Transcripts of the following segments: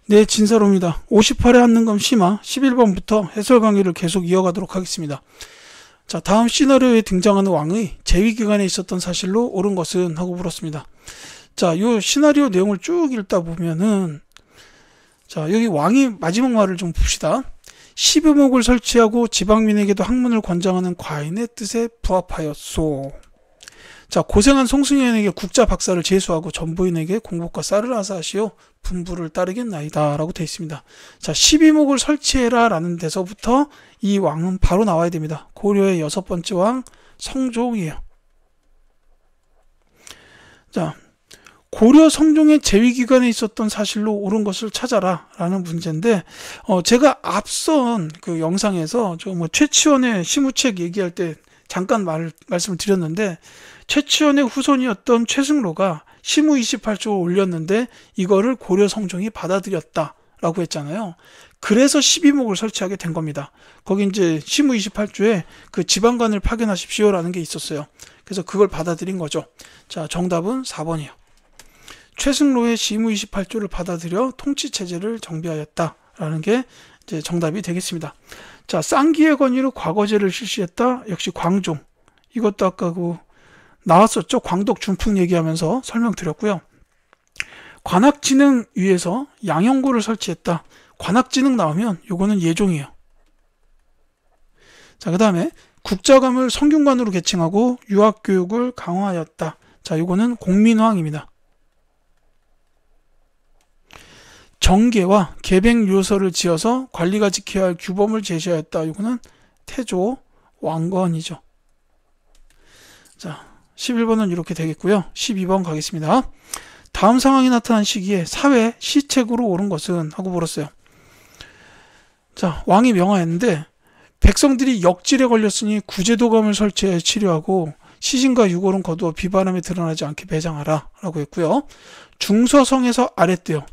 네, 진사로입니다. 58회 한능검 심화 11번부터 해설 강의를 계속 이어가도록 하겠습니다. 자, 다음 시나리오에 등장하는 왕의 재위기간에 있었던 사실로 옳은 것은 하고 물었습니다. 자, 요 시나리오 내용을 쭉 읽다 보면은, 자, 여기 왕이 마지막 말을 좀 봅시다. 12목을 설치하고 지방민에게도 학문을 권장하는 과인의 뜻에 부합하였소. 자, 고생한 송승연에게 국자 박사를 제수하고 전부인에게 공복과 쌀을 하사하시오 분부를 따르겠나이다 라고 되어 있습니다. 자, 12목을 설치해라 라는 데서부터 이 왕은 바로 나와야 됩니다. 고려의 6번째 왕 성종이에요. 자, 고려 성종의 재위기간에 있었던 사실로 옳은 것을 찾아라 라는 문제인데, 제가 앞선 그 영상에서 최치원의 시무책 얘기할 때 잠깐 말씀을 드렸는데, 최치원의 후손이었던 최승로가 시무 28조를 올렸는데 이거를 고려 성종이 받아들였다라고 했잖아요. 그래서 12목을 설치하게 된 겁니다. 거기 이제 시무 28조에 그 지방관을 파견하십시오라는 게 있었어요. 그래서 그걸 받아들인 거죠. 자, 정답은 4번이에요. 최승로의 시무 28조를 받아들여 통치체제를 정비하였다라는 게 이제 정답이 되겠습니다. 자, 쌍기의 권위로 과거제를 실시했다. 역시 광종. 이것도 아까 나왔었죠. 광덕 준풍 얘기하면서 설명드렸고요. 관악진흥위에서 양형고를 설치했다. 관악진흥 나오면 요거는 예종이에요. 자, 그 다음에 국자감을 성균관으로 개칭하고 유학교육을 강화하였다. 자, 요거는 공민왕입니다. 정계와 계백요서를 지어서 관리가 지켜야 할 규범을 제시하였다. 이거는 태조 왕건이죠. 자, 11번은 이렇게 되겠고요. 12번 가겠습니다. 다음 상황이 나타난 시기에 사회 시책으로 옳은 것은 하고 물었어요. 자, 왕이 명하였는데 백성들이 역질에 걸렸으니 구제도감을 설치해 치료하고 시신과 유골은 거두어 비바람에 드러나지 않게 매장하라 라고 했고요. 중서성에서 아랫대요.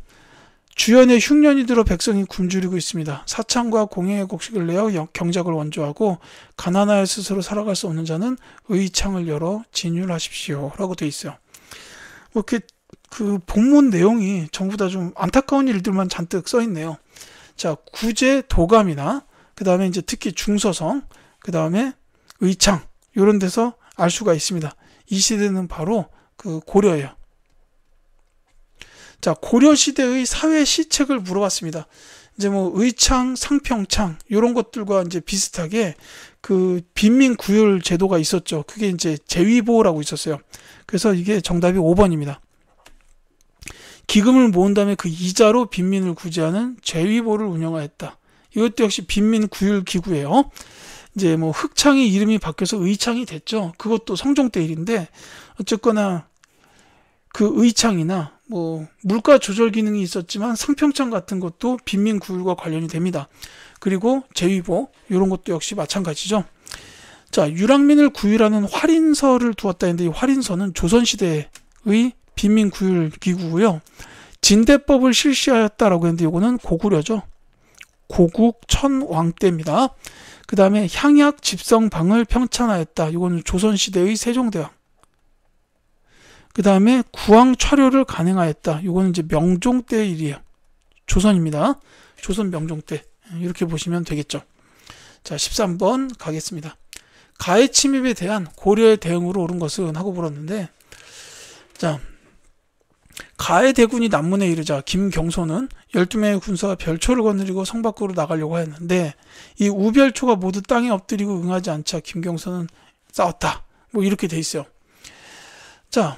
주연에 흉년이 들어 백성이 굶주리고 있습니다. 사창과 공행의 곡식을 내어 경작을 원조하고 가난하여 스스로 살아갈 수 없는 자는 의창을 열어 진율하십시오 라고 되어 있어요. 이렇게 그 본문 내용이 전부 다 좀 안타까운 일들만 잔뜩 써 있네요. 자, 구제 도감이나 그 다음에 이제 특히 중서성, 그 다음에 의창 이런 데서 알 수가 있습니다. 이 시대는 바로 그 고려예요. 자, 고려시대의 사회 시책을 물어봤습니다. 이제 의창, 상평창, 이런 것들과 이제 비슷하게 그 빈민구율 제도가 있었죠. 그게 이제 재위보라고 있었어요. 그래서 이게 정답이 5번입니다. 기금을 모은 다음에 그 이자로 빈민을 구제하는 재위보를 운영하였다. 이것도 역시 빈민구율 기구예요. 이제 흑창이 이름이 바뀌어서 의창이 됐죠. 그것도 성종 때 일인데, 어쨌거나 그 의창이나 물가 조절 기능이 있었지만 상평창 같은 것도 빈민 구율과 관련이 됩니다. 그리고 재위보 이런 것도 역시 마찬가지죠. 자, 유랑민을 구율하는 활인서를 두었다 했는데 이 활인서는 조선시대의 빈민 구율 기구고요. 진대법을 실시하였다라고 했는데 이거는 고구려죠. 고국 천왕 때입니다. 그 다음에 향약 집성방을 평찬하였다. 이거는 조선시대의 세종대왕. 그 다음에 구황 차료를 간행하였다. 이거는 이제 명종 때 일이에요. 조선입니다. 조선 명종 때. 이렇게 보시면 되겠죠. 자, 13번 가겠습니다. 가해 침입에 대한 고려의 대응으로 옳은 것은 하고 물었는데, 자, 가해 대군이 남문에 이르자 김경소는 12명의 군사가 별초를 거느리고 성 밖으로 나가려고 했는데 이 우별초가 모두 땅에 엎드리고 응하지 않자 김경소는 싸웠다. 이렇게 돼 있어요. 자,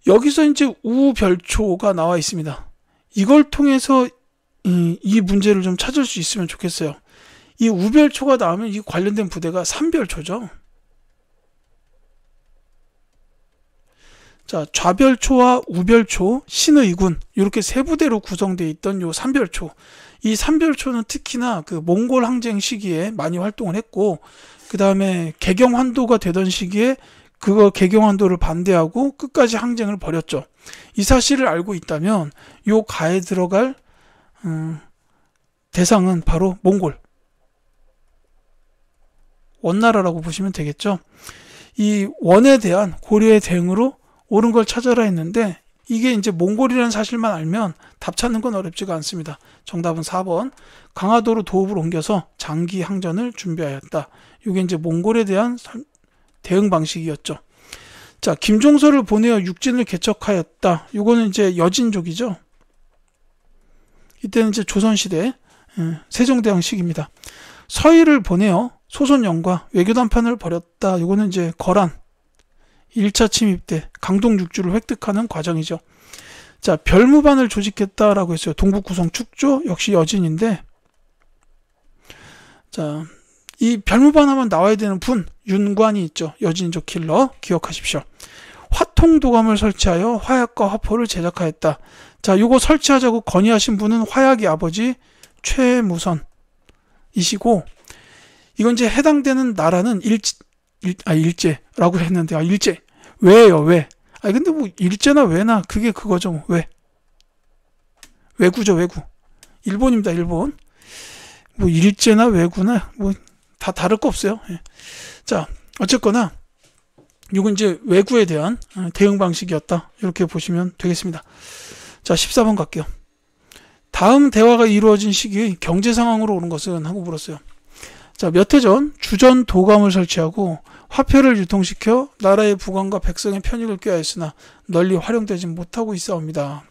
여기서 이제 우별초가 나와 있습니다. 이걸 통해서 이 문제를 좀 찾을 수 있으면 좋겠어요. 이 우별초가 나오면 이 관련된 부대가 삼별초죠. 자, 좌별초와 우별초, 신의군 이렇게 세 부대로 구성되어 있던 요 삼별초. 이 삼별초는 특히나 그 몽골 항쟁 시기에 많이 활동을 했고, 그 다음에 개경환도가 되던 시기에 그거 개경환도를 반대하고 끝까지 항쟁을 벌였죠. 이 사실을 알고 있다면 요 가에 들어갈 대상은 바로 몽골 원나라라고 보시면 되겠죠. 이 원에 대한 고려의 대응으로 옳은 걸 찾아라 했는데 이게 이제 몽골이라는 사실만 알면 답 찾는 건 어렵지가 않습니다. 정답은 4번. 강화도로 도읍을 옮겨서 장기 항전을 준비하였다. 이게 이제 몽골에 대한 대응 방식이었죠. 자, 김종서를 보내어 육진을 개척하였다. 이거는 이제 여진족이죠. 이때는 이제 조선시대 세종대왕 시기입니다. 서희를 보내어 소손영과 외교담판을 벌였다. 이거는 이제 거란 1차 침입 때 강동 육주를 획득하는 과정이죠. 자, 별무반을 조직했다라고 했어요. 동북구성 축조 역시 여진인데, 자, 이 별무반 하면 나와야 되는 분 윤관이 있죠. 여진족 킬러 기억하십시오. 화통도감을 설치하여 화약과 화포를 제작하였다. 자, 요거 설치하자고 건의하신 분은 화약의 아버지 최무선이시고, 이건 이제 해당되는 나라는 일제라고 했는데, 일제. 왜요, 왜? 근데 뭐, 일제나 왜나, 그게 그거죠, 뭐, 왜? 왜구죠, 왜구. 일본입니다, 일본. 뭐, 일제나 왜구나, 뭐, 다 다를 거 없어요. 예. 자, 어쨌거나, 이건 이제 왜구에 대한 대응 방식이었다. 이렇게 보시면 되겠습니다. 자, 14번 갈게요. 다음 대화가 이루어진 시기의 경제 상황으로 오는 것은? 하고 물었어요. 자, 몇 해 전 주전 도감을 설치하고 화폐를 유통시켜 나라의 부관과 백성의 편익을 꾀하였으나 널리 활용되지 못하고 있사옵니다.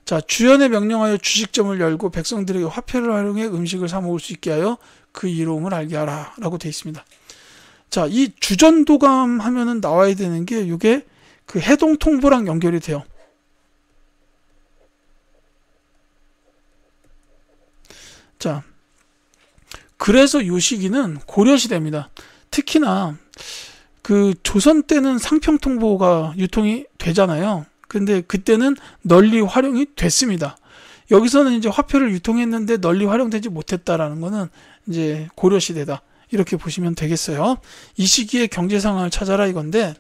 자, 주연에 명령하여 주식점을 열고 백성들에게 화폐를 활용해 음식을 사 먹을 수 있게 하여 그 이로움을 알게 하라 라고 되어 있습니다. 자, 이 주전도감 하면은 나와야 되는 게 이게 그 해동통보랑 연결이 돼요. 자, 그래서 이 시기는 고려시대입니다. 특히나 그 조선 때는 상평통보가 유통이 되잖아요. 근데 그때는 널리 활용이 됐습니다. 여기서는 이제 화폐를 유통했는데 널리 활용되지 못했다라는 거는 이제 고려시대다. 이렇게 보시면 되겠어요. 이 시기에 경제 상황을 찾아라 이건데,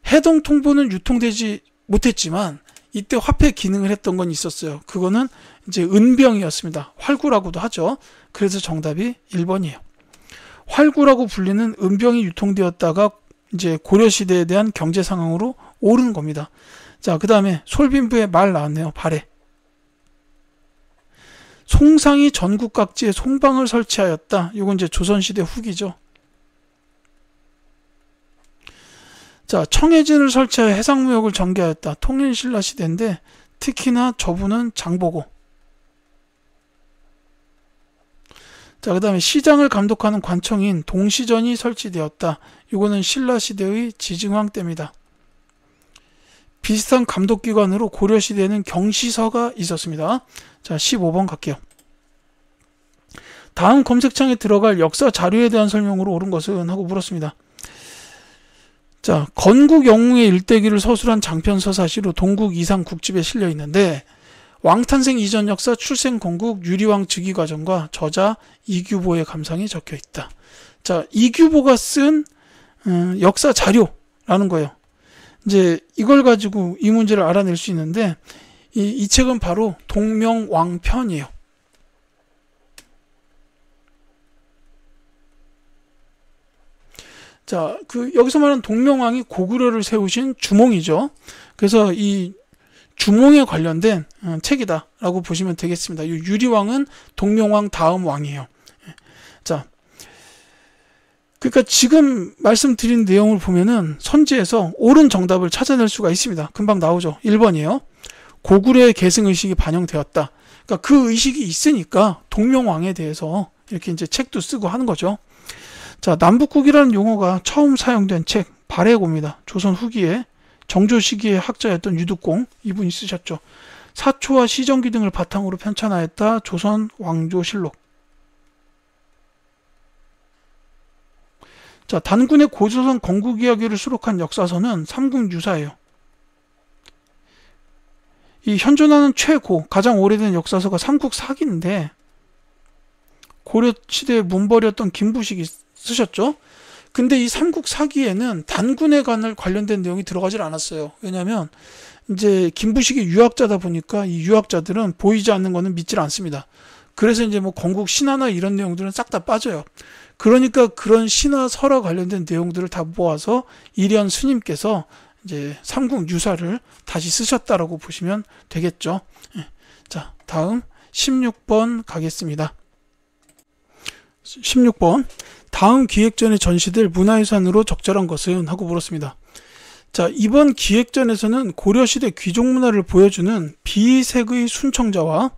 해동통보는 유통되지 못했지만 이때 화폐 기능을 했던 건 있었어요. 그거는 이제 은병이었습니다. 활구라고도 하죠. 그래서 정답이 1번이에요. 활구라고 불리는 은병이 유통되었다가 이제 고려시대에 대한 경제 상황으로 오른 겁니다. 자, 그 다음에 솔빈부의 말 나왔네요. 발해. 송상이 전국 각지에 송방을 설치하였다. 이건 이제 조선시대 후기죠. 자, 청해진을 설치하여 해상무역을 전개하였다. 통일신라 시대인데 특히나 저분은 장보고. 자, 그 다음에 시장을 감독하는 관청인 동시전이 설치되었다. 이거는 신라시대의 지증왕 때입니다. 비슷한 감독기관으로 고려시대에는 경시서가 있었습니다. 자, 15번 갈게요. 다음 검색창에 들어갈 역사 자료에 대한 설명으로 옳은 것은? 하고 물었습니다. 자, 건국 영웅의 일대기를 서술한 장편서 사시로 동국 이상 국집에 실려 있는데, 왕탄생 이전 역사 출생 건국 유리왕 즉위 과정과 저자 이규보의 감상이 적혀 있다. 자, 이규보가 쓴 역사 자료라는 거예요. 이제 이걸 가지고 이 문제를 알아낼 수 있는데, 이 책은 바로 동명왕편이에요. 자, 여기서 말하는 동명왕이 고구려를 세우신 주몽이죠. 그래서 이 주몽에 관련된 책이다라고 보시면 되겠습니다. 이 유리왕은 동명왕 다음 왕이에요. 자, 그러니까 지금 말씀드린 내용을 보면은 선지에서 옳은 정답을 찾아낼 수가 있습니다. 금방 나오죠. 1번이에요. 고구려의 계승의식이 반영되었다. 그러니까 그 의식이 있으니까 동명왕에 대해서 이렇게 이제 책도 쓰고 하는 거죠. 자, 남북국이라는 용어가 처음 사용된 책 발해고입니다. 조선 후기에 정조 시기의 학자였던 유득공 이분이 쓰셨죠. 사초와 시정기 등을 바탕으로 편찬하였다. 조선 왕조실록. 자, 단군의 고조선 건국 이야기를 수록한 역사서는 삼국유사예요. 이 현존하는 최고 가장 오래된 역사서가 삼국사기인데 고려시대의 문벌이었던 김부식이 쓰셨죠. 근데 이 삼국사기에는 단군에 관련된 내용이 들어가질 않았어요. 왜냐하면 이제 김부식이 유학자다 보니까 이 유학자들은 보이지 않는 거는 믿질 않습니다. 그래서 이제 뭐 건국 신화나 이런 내용들은 싹 다 빠져요. 그러니까 그런 신화 설화 관련된 내용들을 다 모아서 이련 스님께서 이제 삼국 유사를 다시 쓰셨다라고 보시면 되겠죠. 자, 다음 16번 가겠습니다. 16번. 다음 기획전에 전시될 문화유산으로 적절한 것은? 하고 물었습니다. 자, 이번 기획전에서는 고려시대 귀족문화를 보여주는 비색의 순청자와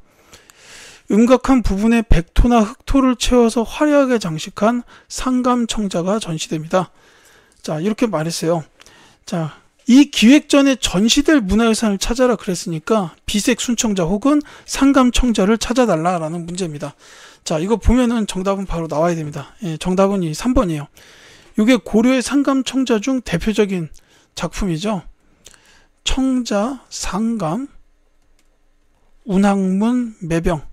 음각한 부분에 백토나 흑토를 채워서 화려하게 장식한 상감청자가 전시됩니다. 자, 이렇게 말했어요. 자, 이 기획전에 전시될 문화유산을 찾아라 그랬으니까 비색 순청자 혹은 상감청자를 찾아달라라는 문제입니다. 자, 이거 보면은 정답은 바로 나와야 됩니다. 예, 정답은 이 3번이에요. 이게 고려의 상감청자 중 대표적인 작품이죠. 청자, 상감, 운항문, 매병.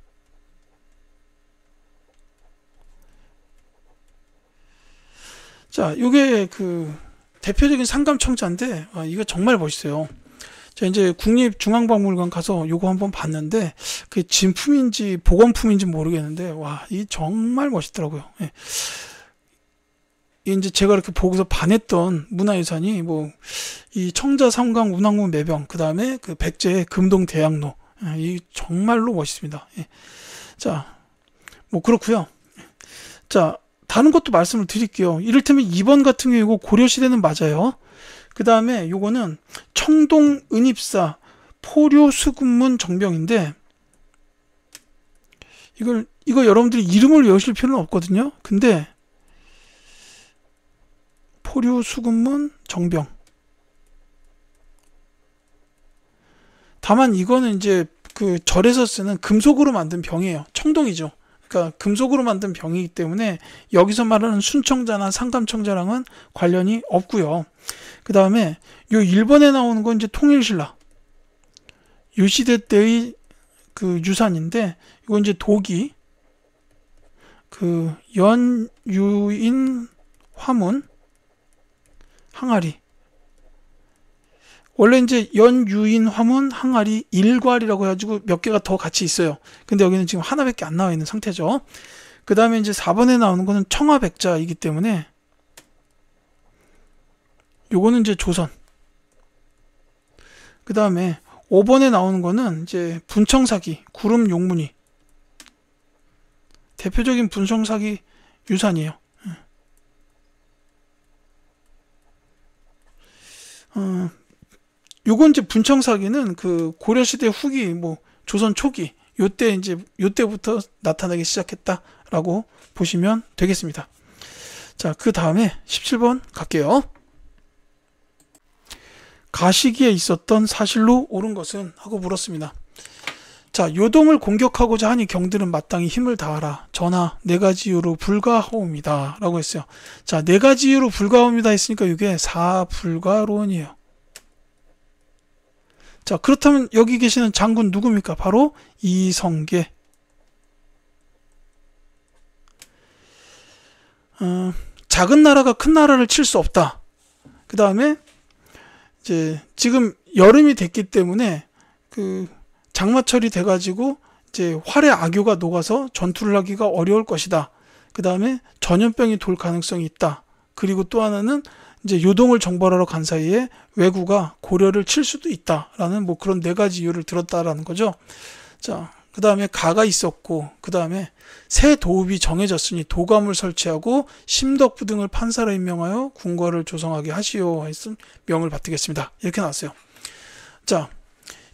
자, 이게 그 대표적인 상감청자인데, 이거 정말 멋있어요. 자, 이제 국립중앙박물관 가서 요거 한번 봤는데, 그 진품인지 복원품인지 모르겠는데, 와, 이 정말 멋있더라고요. 예. 이제 제가 이렇게 보고서 반했던 문화유산이 이 청자, 상감, 운항문, 매병, 그 다음에 그 백제의 금동대학로, 이 정말로 멋있습니다. 예. 자, 그렇고요. 자, 다른 것도 말씀을 드릴게요. 이를테면 2번 같은 경우 이거 고려시대는 맞아요. 그 다음에 요거는 청동 은입사 포류 수급문 정병인데, 이거 여러분들이 이름을 외우실 필요는 없거든요. 근데 포류 수급문 정병. 다만 이거는 이제 그 절에서 쓰는 금속으로 만든 병이에요. 청동이죠. 그러니까 금속으로 만든 병이기 때문에 여기서 말하는 순청자나 상감청자랑은 관련이 없고요. 그 다음에 요 1번에 나오는 건 이제 통일신라. 요 시대 때의 그 유산인데, 이건 이제 독이 그 연유인 화문 항아리. 원래 이제 연유인 화문 항아리 일괄이라고 해가지고 몇 개가 더 같이 있어요. 근데 여기는 지금 하나밖에 안 나와 있는 상태죠. 그 다음에 이제 4번에 나오는 거는 청화백자이기 때문에 요거는 이제 조선. 그 다음에 5번에 나오는 거는 이제 분청사기, 구름용문이. 대표적인 분청사기 유산이에요. 요건 이제 분청사기는 그 고려시대 후기, 조선 초기, 요때부터 나타나기 시작했다라고 보시면 되겠습니다. 자, 그 다음에 17번 갈게요. 가시기에 있었던 사실로 옳은 것은? 하고 물었습니다. 자, 요동을 공격하고자 하니 경들은 마땅히 힘을 다하라. 전하, 4가지 이유로 불가하옵니다. 라고 했어요. 자, 4가지 이유로 불가하옵니다 했으니까 이게 사불가론이에요. 자, 그렇다면 여기 계시는 장군 누굽니까? 바로 이성계. 작은 나라가 큰 나라를 칠 수 없다. 그 다음에 이제 지금 여름이 됐기 때문에 그 장마철이 돼가지고 이제 활의 악효가 녹아서 전투를 하기가 어려울 것이다. 그 다음에 전염병이 돌 가능성이 있다. 그리고 또 하나는 이제 요동을 정벌하러 간 사이에 왜구가 고려를 칠 수도 있다라는 그런 4가지 이유를 들었다라는 거죠. 자, 그 다음에 가가 있었고, 그 다음에 새 도읍이 정해졌으니 도감을 설치하고 심덕부 등을 판사로 임명하여 궁궐을 조성하게 하시오 했음 명을 받들겠습니다. 이렇게 나왔어요. 자,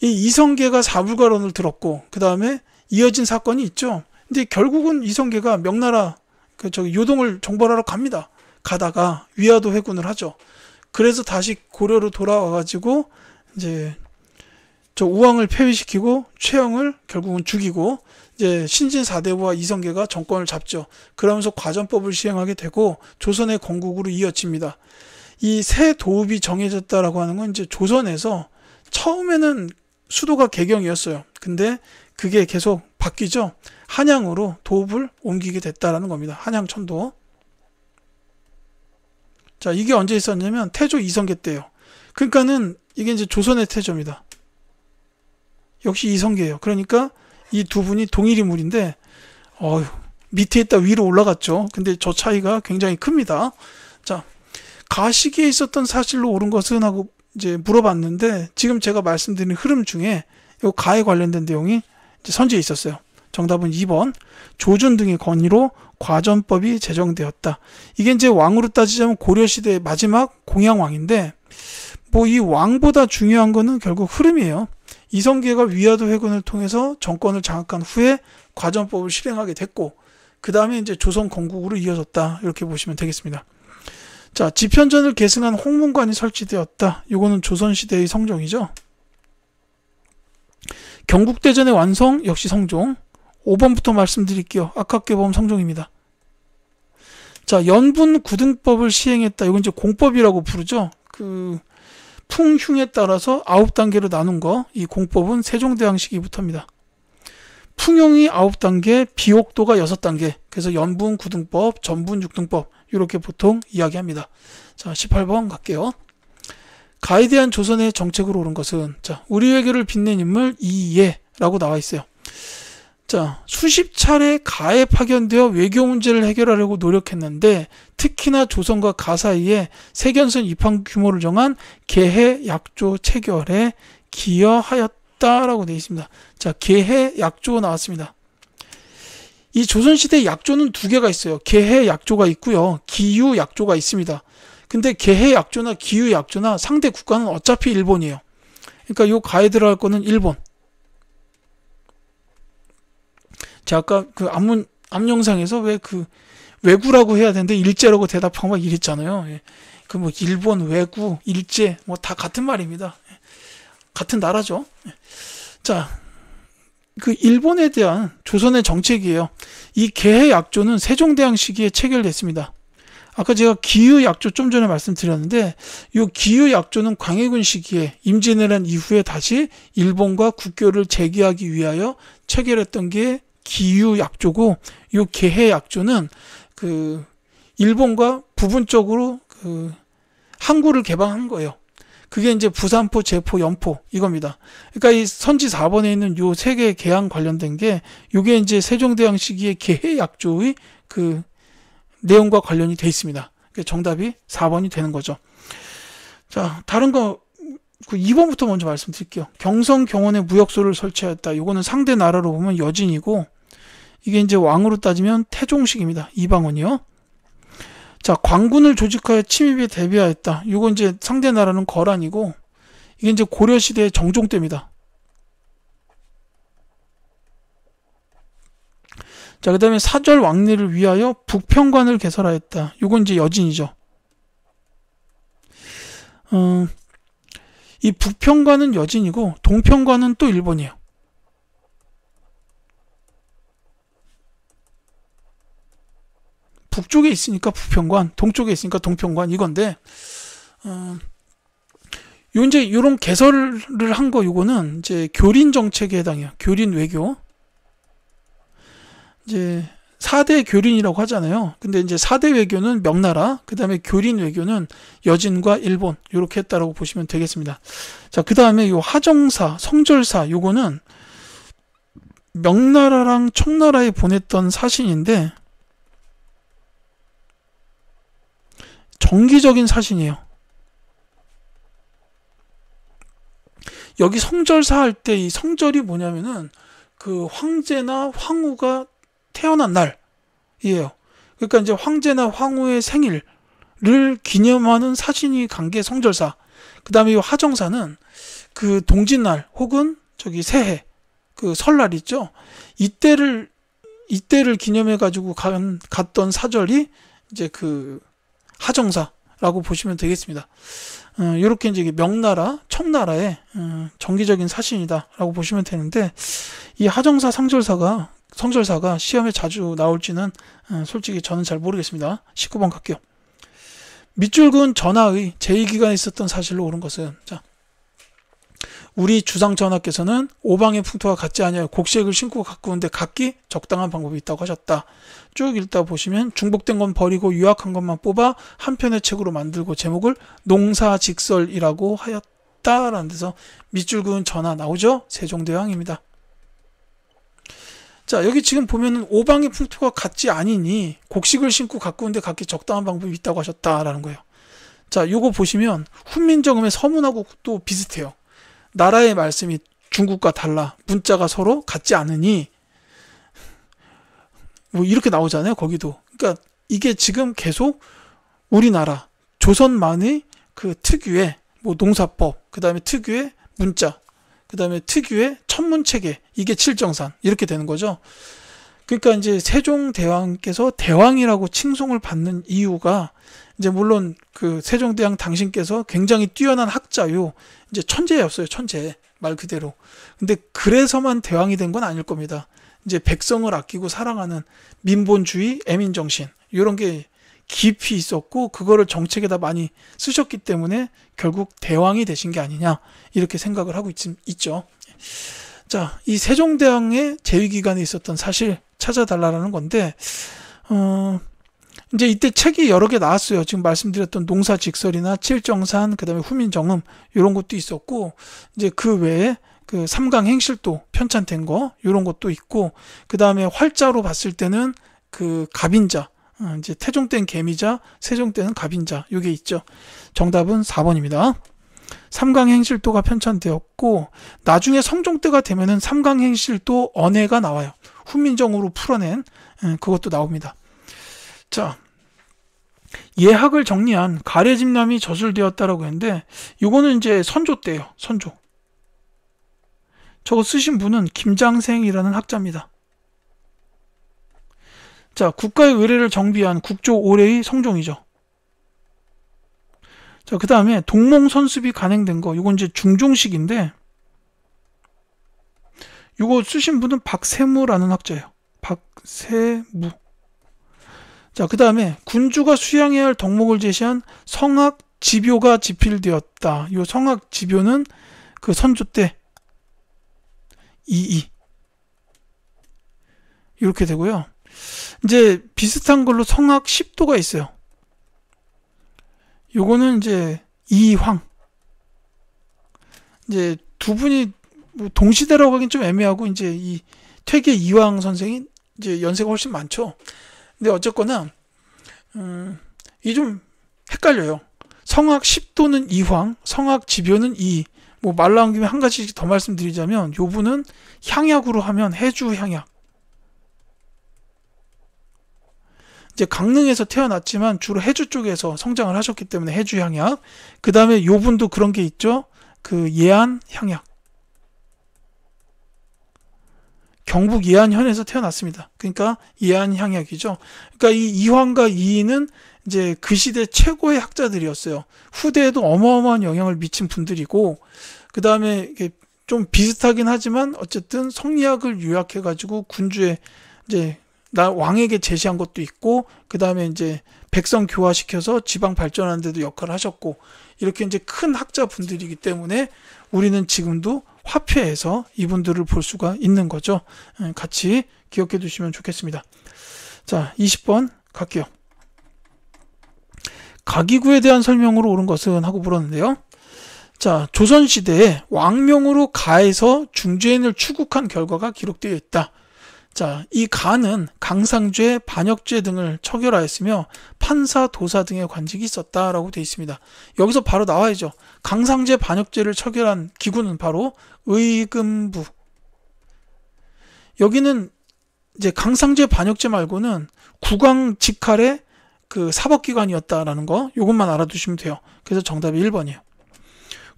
이 이성계가 사불가론을 들었고, 그 다음에 이어진 사건이 있죠. 근데 결국은 이성계가 명나라 요동을 정벌하러 갑니다. 가다가 위화도 회군을 하죠. 그래서 다시 고려로 돌아와가지고 이제 저 우왕을 폐위시키고 최영을 결국은 죽이고 이제 신진4대부와 이성계가 정권을 잡죠. 그러면서 과전법을 시행하게 되고 조선의 건국으로 이어집니다. 이 새 도읍이 정해졌다라고 하는 건 이제 조선에서 처음에는 수도가 개경이었어요. 근데 그게 계속 바뀌죠. 한양으로 도읍을 옮기게 됐다라는 겁니다. 한양천도. 자, 이게 언제 있었냐면 태조 이성계 때예요. 그러니까는 이게 이제 조선의 태조입니다. 역시 이성계예요. 그러니까 이 두 분이 동일인물인데 밑에 있다 위로 올라갔죠. 근데 저 차이가 굉장히 큽니다. 자, 가시기에 있었던 사실로 옳은 것은? 하고 이제 물어봤는데 지금 제가 말씀드린 흐름 중에 요 가에 관련된 내용이 이제 선지에 있었어요. 정답은 2번. 조준 등의 건의로 과전법이 제정되었다. 이게 이제 왕으로 따지자면 고려시대의 마지막 공양왕인데 뭐 이 왕보다 중요한 거는 결국 흐름이에요. 이성계가 위화도 회군을 통해서 정권을 장악한 후에 과전법을 실행하게 됐고 그 다음에 이제 조선 건국으로 이어졌다. 이렇게 보시면 되겠습니다. 자, 지편전을 계승한 홍문관이 설치되었다. 이거는 조선시대의 성종이죠. 경국대전의 완성 역시 성종. 5번부터 말씀드릴게요. 아깝게보면 성종입니다. 자, 연분구등법을 시행했다. 이건 이제 공법이라고 부르죠. 그 풍흉에 따라서 9단계로 나눈 거. 이 공법은 세종대왕 시기부터입니다. 풍용이 9단계, 비옥도가 6단계. 그래서 연분구등법, 전분육등법 이렇게 보통 이야기합니다. 자, 18번 갈게요. 가에 대한 조선의 정책으로 오른 것은 자, 우리 외교를 빛낸 인물 이예라고 나와 있어요. 자, 수십 차례 가에 파견되어 외교 문제를 해결하려고 노력했는데 특히나 조선과 가 사이에 세견선 입항 규모를 정한 계해 약조 체결에 기여하였다라고 되어 있습니다. 자, 계해 약조 나왔습니다. 이 조선시대 약조는 두 개가 있어요. 계해 약조가 있고요. 기유 약조가 있습니다. 근데 계해 약조나 기유 약조나 상대 국가는 어차피 일본이에요. 그러니까 요 가에 들어갈 거는 일본. 제가 아까 그 앞 영상에서 왜 그 외구라고 해야 되는데 일제라고 대답한 거 이랬잖아요. 예. 그 뭐 일본, 외구, 일제 뭐 다 같은 말입니다. 예. 같은 나라죠. 예. 자, 그 일본에 대한 조선의 정책이에요. 이 계해 약조는 세종대왕 시기에 체결됐습니다. 아까 제가 기유 약조 좀 전에 말씀드렸는데 이 기유 약조는 광해군 시기에 임진왜란 이후에 다시 일본과 국교를 재개하기 위하여 체결했던 게 기유 약조고 이 계해 약조는 그 일본과 부분적으로 그 항구를 개방한 거예요. 그게 이제 부산포, 제포, 연포 이겁니다. 그러니까 이 선지 4번에 있는 요 세 개의 계약 관련된 게 요게 이제 세종대왕 시기의 계해 약조의 그 내용과 관련이 돼 있습니다. 정답이 4번이 되는 거죠. 자, 다른 거 그 2번부터 먼저 말씀드릴게요. 경성 경원에 무역소를 설치하였다. 요거는 상대 나라로 보면 여진이고 이게 이제 왕으로 따지면 태종식입니다. 이방원이요. 자, 광군을 조직하여 침입에 대비하였다. 요거 이제 상대 나라는 거란이고 이게 이제 고려시대의 정종 때입니다. 자, 그 다음에 사절 왕래를 위하여 북평관을 개설하였다. 요건 이제 여진이죠. 이 북평관은 여진이고 동평관은 또 일본이에요. 북쪽에 있으니까 북평관, 동쪽에 있으니까 동평관 이건데 요 이제 요런 개설을 한 거 요거는 이제 교린 정책에 해당해요. 교린 외교. 이제 4대 교린이라고 하잖아요. 근데 이제 4대 외교는 명나라, 그 다음에 교린 외교는 여진과 일본, 이렇게 했다라고 보시면 되겠습니다. 자, 그 다음에 요 하정사, 성절사, 요거는 명나라랑 청나라에 보냈던 사신인데, 정기적인 사신이에요. 여기 성절사 할 때 이 성절이 뭐냐면은 그 황제나 황후가 태어난 날이에요. 그러니까 이제 황제나 황후의 생일을 기념하는 사신이 간 게 성절사. 그 다음에 이 하정사는 그 동짓날 혹은 저기 새해, 그 설날 있죠. 이때를 기념해가지고 갔던 사절이 이제 그 하정사라고 보시면 되겠습니다. 이렇게 이제 명나라, 청나라의 정기적인 사신이다라고 보시면 되는데 이 하정사, 성절사가 시험에 자주 나올지는 솔직히 저는 잘 모르겠습니다. 19번 갈게요. 밑줄 그은 전하의 제2기간에 있었던 사실로 옳은 것은 자, 우리 주상 전하께서는 오방의 풍토와 같지 아니하여 곡식을 신고 가꾸는데 각기 적당한 방법이 있다고 하셨다. 쭉 읽다 보시면 중복된 건 버리고 유약한 것만 뽑아 한 편의 책으로 만들고 제목을 농사직설이라고 하였다라는 데서 밑줄 그은 전하 나오죠? 세종대왕입니다. 자, 여기 지금 보면은 오방의 풍토가 같지 아니니 곡식을 신고 가꾸는데 각기 적당한 방법이 있다고 하셨다라는 거예요. 자, 요거 보시면 훈민정음의 서문하고 또 비슷해요. 나라의 말씀이 중국과 달라. 문자가 서로 같지 않으니 뭐 이렇게 나오잖아요. 거기도. 그러니까 이게 지금 계속 우리나라 조선만의 그 특유의 뭐 농사법, 그 다음에 특유의 문자, 그 다음에 특유의 천문체계, 이게 칠정산 이렇게 되는 거죠. 그러니까 이제 세종대왕께서 대왕이라고 칭송을 받는 이유가 이제 물론 그 세종대왕 당신께서 굉장히 뛰어난 학자요, 이제 천재였어요. 천재 말 그대로. 근데 그래서만 대왕이 된 건 아닐 겁니다. 이제 백성을 아끼고 사랑하는 민본주의, 애민정신 이런 게 깊이 있었고 그거를 정책에다 많이 쓰셨기 때문에 결국 대왕이 되신 게 아니냐 이렇게 생각을 하고 있죠. 자, 이 세종대왕의 재위기간에 있었던 사실 찾아달라는 건데 이제 이때 책이 여러 개 나왔어요. 지금 말씀드렸던 농사직설이나 칠정산, 그 다음에 후민정음 이런 것도 있었고, 이제 그 외에 그 삼강행실도 편찬된 거 이런 것도 있고, 그 다음에 활자로 봤을 때는 그 갑인자, 이제 태종 때는 개미자, 세종 때는 갑인자 이게 있죠. 정답은 4번입니다. 삼강행실도가 편찬되었고, 나중에 성종 때가 되면은 삼강행실도 언해가 나와요. 훈민정음으로 풀어낸 그것도 나옵니다. 자, 예학을 정리한 가래집남이 저술되었다라고 했는데 이거는 이제 선조 때예요. 선조. 저거 쓰신 분은 김장생이라는 학자입니다. 자, 국가의 의례를 정비한 국조 올해의 성종이죠. 자, 그 다음에 동몽선습이 간행된 거, 이건 이제 중종식인데 이거 쓰신 분은 박세무라는 학자예요. 박세무. 자, 그 다음에 군주가 수양해야 할 덕목을 제시한 성학지묘가 집필되었다. 이 성학지묘는 그 선조 때 이이 이렇게 되고요. 이제 비슷한 걸로 성학십도가 있어요. 요거는 이제 이황. 이제 두 분이 뭐 동시대라고 하긴 좀 애매하고, 이제 이 퇴계 이황 선생이 이제 연세가 훨씬 많죠. 근데 어쨌거나 이 좀 헷갈려요. 성악 10도는 이황, 성악 지묘는 이. 뭐 말 나온 김에 한 가지 더 말씀드리자면, 요 분은 향약으로 하면 해주 향약. 이제 강릉에서 태어났지만 주로 해주 쪽에서 성장을 하셨기 때문에 해주 향약. 그 다음에 요 분도 그런 게 있죠. 그 예안 향약. 경북 예안현에서 태어났습니다. 그러니까 예안 향약이죠. 그러니까 이 이황과 이인은 이제 그 시대 최고의 학자들이었어요. 후대에도 어마어마한 영향을 미친 분들이고, 그 다음에 좀 비슷하긴 하지만 어쨌든 성리학을 요약해가지고 군주의 이제 왕에게 제시한 것도 있고, 그 다음에 이제 백성 교화시켜서 지방 발전하는 데도 역할을 하셨고, 이렇게 이제 큰 학자 분들이기 때문에 우리는 지금도 화폐에서 이분들을 볼 수가 있는 거죠. 같이 기억해 두시면 좋겠습니다. 자, 20번 갈게요. 가기구에 대한 설명으로 옳은 것은 하고 물었는데요. 자, 조선시대에 왕명으로 가에서 중죄인을 추국한 결과가 기록되어 있다. 자, 이 가는 강상죄, 반역죄 등을 처결하였으며 판사, 도사 등의 관직이 있었다라고 되어 있습니다. 여기서 바로 나와야죠. 강상죄, 반역죄를 처결한 기구는 바로 의금부. 여기는 이제 강상죄, 반역죄 말고는 국왕 직할의 그 사법기관이었다라는 거, 요것만 알아두시면 돼요. 그래서 정답이 1번이에요.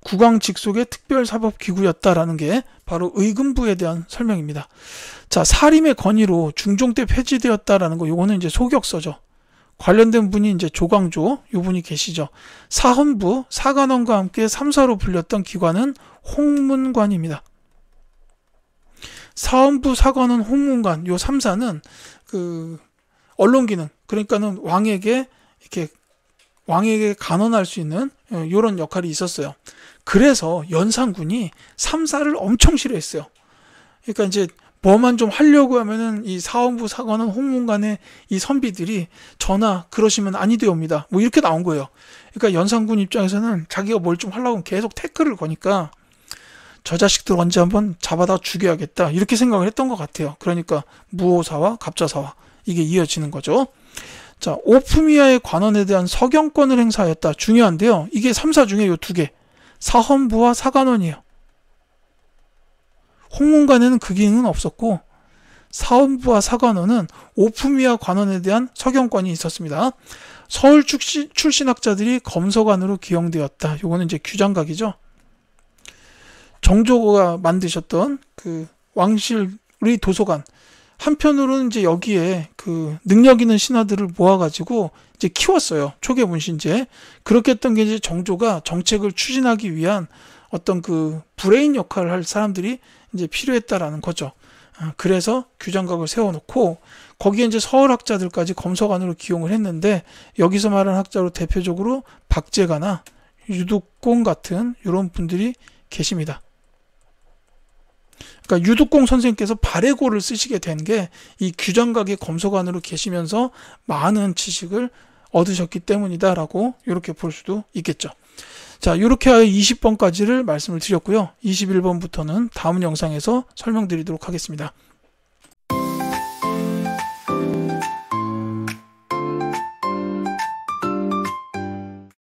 국왕 직속의 특별사법기구였다라는 게 바로 의금부에 대한 설명입니다. 자, 사림의 건의로 중종 때 폐지되었다라는 거, 요거는 이제 소격서죠. 관련된 분이 이제 조광조, 요 분이 계시죠. 사헌부, 사관원과 함께 3사로 불렸던 기관은 홍문관입니다. 사헌부, 사관원, 홍문관, 요 3사는 그 언론 기능, 그러니까는 왕에게 간언할 수 있는 이런 역할이 있었어요. 그래서 연산군이 3사를 엄청 싫어했어요. 그러니까 이제 뭐만 좀 하려고 하면은 이 사헌부, 사관원, 홍문관의 이 선비들이 전하 그러시면 아니되옵니다. 뭐 이렇게 나온 거예요. 그러니까 연산군 입장에서는 자기가 뭘 좀 하려고 하면 계속 태클을 거니까 저 자식들 언제 한번 잡아다 죽여야겠다 이렇게 생각을 했던 것 같아요. 그러니까 무오사와 갑자사와 이게 이어지는 거죠. 자, 오프미아의 관원에 대한 서경권을 행사하였다. 중요한데요. 이게 3사 중에 요 두 개. 사헌부와 사관원이에요. 홍문관에는 그 기능은 없었고 사헌부와 사관원은 오프미아 관원에 대한 서경권이 있었습니다. 서울 출신 학자들이 검서관으로 기용되었다. 요거는 이제 규장각이죠. 정조가 만드셨던 그 왕실의 도서관. 한편으로는 이제 여기에 그 능력 있는 신하들을 모아가지고 이제 키웠어요. 초계 문신제. 그렇게 했던 게 이제 정조가 정책을 추진하기 위한 어떤 그 브레인 역할을 할 사람들이 이제 필요했다라는 거죠. 그래서 규장각을 세워놓고 거기에 이제 서울 학자들까지 검서관으로 기용을 했는데 여기서 말하는 학자로 대표적으로 박제가나 유득공 같은 이런 분들이 계십니다. 그러니까 유득공 선생님께서 발해고를 쓰시게 된 게 이 규장각의 검서관으로 계시면서 많은 지식을 얻으셨기 때문이다라고 이렇게 볼 수도 있겠죠. 자, 이렇게 하여 20번까지를 말씀을 드렸고요. 21번부터는 다음 영상에서 설명드리도록 하겠습니다.